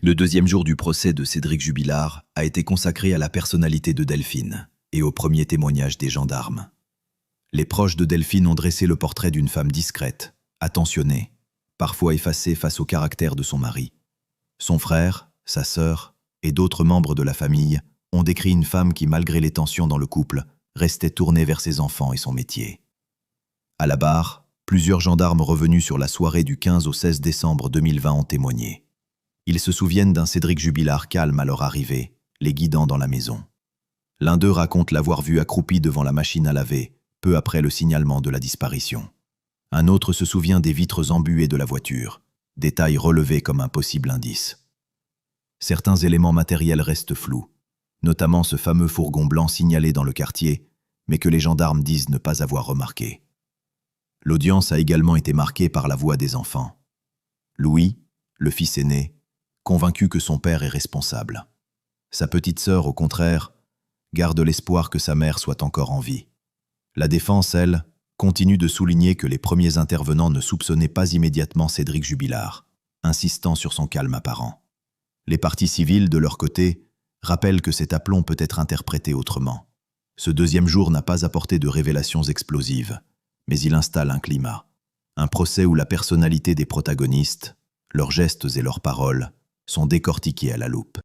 Le deuxième jour du procès de Cédric Jubilard a été consacré à la personnalité de Delphine et au premier témoignage des gendarmes. Les proches de Delphine ont dressé le portrait d'une femme discrète, attentionnée, parfois effacée face au caractère de son mari. Son frère, sa sœur et d'autres membres de la famille ont décrit une femme qui, malgré les tensions dans le couple, restait tournée vers ses enfants et son métier. À la barre, plusieurs gendarmes revenus sur la soirée du 15 au 16 décembre 2020 ont témoigné. Ils se souviennent d'un Cédric Jubilard calme à leur arrivée, les guidant dans la maison. L'un d'eux raconte l'avoir vu accroupi devant la machine à laver, peu après le signalement de la disparition. Un autre se souvient des vitres embuées de la voiture, détail relevé comme un possible indice. Certains éléments matériels restent flous, notamment ce fameux fourgon blanc signalé dans le quartier, mais que les gendarmes disent ne pas avoir remarqué. L'audience a également été marquée par la voix des enfants. Louis, le fils aîné, convaincu que son père est responsable. Sa petite sœur, au contraire, garde l'espoir que sa mère soit encore en vie. La défense, elle, continue de souligner que les premiers intervenants ne soupçonnaient pas immédiatement Cédric Jubilard, insistant sur son calme apparent. Les parties civiles, de leur côté, rappellent que cet aplomb peut être interprété autrement. Ce deuxième jour n'a pas apporté de révélations explosives, mais il installe un climat. Un procès où la personnalité des protagonistes, leurs gestes et leurs paroles, sont décortiqués à la loupe.